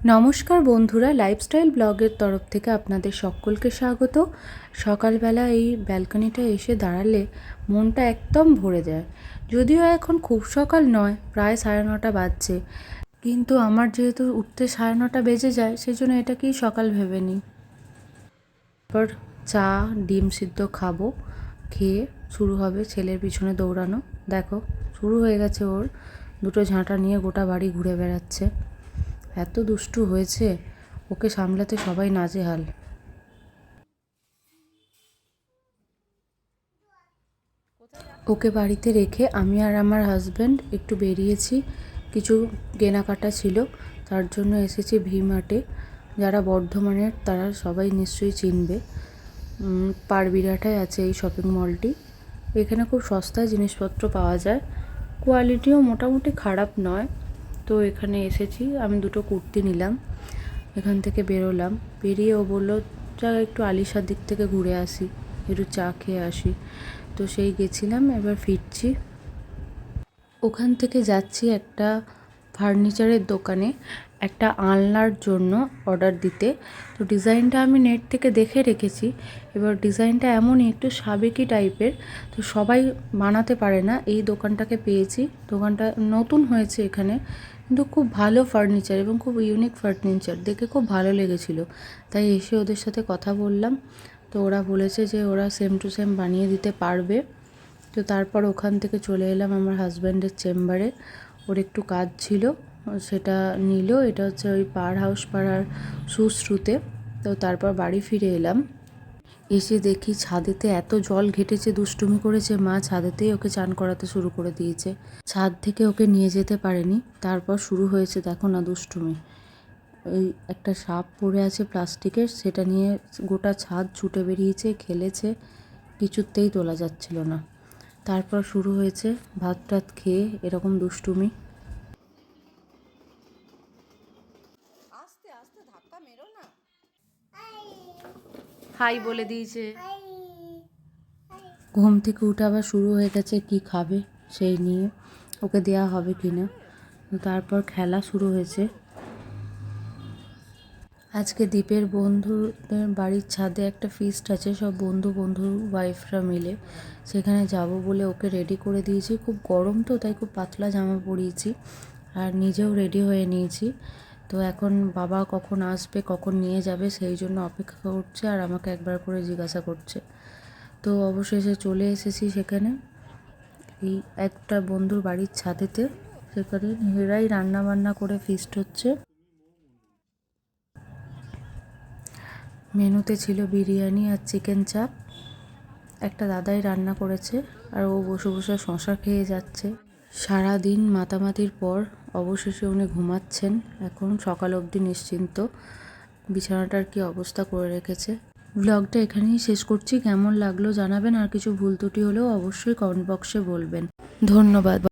নমস্কার বন্ধুরা, লাইফস্টাইল ব্লগের তরফ থেকে আপনাদের সকলকে স্বাগত। সকালবেলা এই ব্যালকনিটা এসে দাঁড়ালে মনটা একদম ভরে যায়। যদিও এখন খুব সকাল নয়, প্রায় 9:30 বাজছে, কিন্তু আমার যেহেতু উঠতে 9:30 বেজে যায়, সেই জন্য এটাকেই সকাল ভেবে নিই। তারপর চা ডিম সিদ্ধ খাবো, খেয়ে শুরু হবে ছেলের পিছনে দৌড়ানো। দেখো শুরু হয়ে গেছে, ওর দুটো ঝাঁটা নিয়ে গোটা বাড়ি ঘুরে বেড়াচ্ছে। এত দুষ্টু হয়েছে, ওকে সামলাতে সবাই নাজেহাল। ওকে বাড়িতে রেখে আমি আর আমার হাজব্যান্ড একটু বেরিয়েছি, কিছু কেনাকাটা ছিল, তার জন্য এসেছি ভি-মার্টে। যারা বর্ধমানের তারা সবাই নিশ্চয়ই চিনবে। পারবিরাটায় আছে এই শপিং মলটি। এখানে খুব সস্তায় জিনিসপত্র পাওয়া যায়, কোয়ালিটিও মোটামুটি খারাপ নয়। তো এখানে এসেছি, আমি দুটো কুর্তি নিলাম। এখান থেকে বেরোলাম, বেরিয়ে ও বললো যা একটু আলিশার দিক থেকে ঘুরে আসি, একটু চা খেয়ে আসি। তো সেই গেছিলাম, এবার ফিরছি। ওখান থেকে যাচ্ছি একটা ফার্নিচারের দোকানে একটা আলনার জন্য অর্ডার দিতে। তো ডিজাইনটা আমি নেট থেকে দেখে রেখেছি। এবার ডিজাইনটা এমনই একটু সাবেকি টাইপের, তো সবাই বানাতে পারে না। এই দোকানটাকে পেয়েছি, দোকানটা নতুন হয়েছে এখানে, কিন্তু খুব ভালো ফার্নিচার এবং খুব ইউনিক ফার্নিচার, দেখে খুব ভালো লেগেছিলো। তাই এসে ওদের সাথে কথা বললাম। তো ওরা বলেছে যে ওরা সেম টু সেম বানিয়ে দিতে পারবে। তো তারপর ওখান থেকে চলে এলাম আমার হাজব্যান্ডের চেম্বারে। ওর একটু কাজ ছিল, সেটা নিল। এটা হচ্ছে ওই পাওয়ার হাউস পাড়ার সুশ্রুতে। তো তারপর বাড়ি ফিরে এলাম। এসে দেখি ছাদেতে এত জল ঘেটেছে, দুষ্টুমি করেছে মা, ছাদেতেই ওকে চান করাতে শুরু করে দিয়েছে। ছাদ থেকে ওকে নিয়ে যেতে পারেনি। তারপর শুরু হয়েছে দেখো না দুষ্টুমি। ওই একটা সাপ পড়ে আছে প্লাস্টিকের, সেটা নিয়ে গোটা ছাদ ছুটে বেরিয়েছে, খেলেছে, কিছুতেই তোলা যাচ্ছিল না। তারপর শুরু হয়েছে ভাত টাত খেয়ে এরকম দুষ্টুমি। হাই বলে দিয়েছে। ঘুম থেকে উঠে আবার শুরু হয়ে গেছে কি খাবে সেই নিয়ে, ওকে দেয়া হবে কিনা। তারপর খেলা শুরু হয়েছে। আজকে দীপের বন্ধুদের বাড়ির ছাদে একটা ফিস্ট আছে, সব বন্ধুর ওয়াইফরা মিলে। সেখানে যাব বলে ওকে রেডি করে দিয়েছি। খুব গরম তো, তাই খুব পাতলা জামা পরিয়েছি আর নিজেও রেডি হয়ে নিয়েছি। তো এখন বাবা কখন আসবে, কখন নিয়ে যাবে, সেই জন্য অপেক্ষা করছে আর আমাকে একবার করে জিজ্ঞাসা করছে। তো অবশেষে চলে এসেছি সেখানে, এই একটা বন্ধুর বাড়ির ছাদেতে। সেখানে নিজেরাই রান্না বান্না করে ফিস্ট হচ্ছে। মেনুতে ছিল বিরিয়ানি আর চিকেন চাপ। একটা দাদাই রান্না করেছে আর ও বসে বসে শশা খেয়ে যাচ্ছে। সারাদিন মাতামাতির পর অবশেষে উনি ঘুমাচ্ছেন। এখন সকাল অবধি নিশ্চিন্ত। বিছানাটার কি অবস্থা করে রেখেছে। ব্লগটা এখানেই শেষ করছি। কেমন লাগলো জানাবেন, আর কিছু ভুল ত্রুটি হলেও অবশ্যই কমেন্ট বক্সে বলবেন। ধন্যবাদ।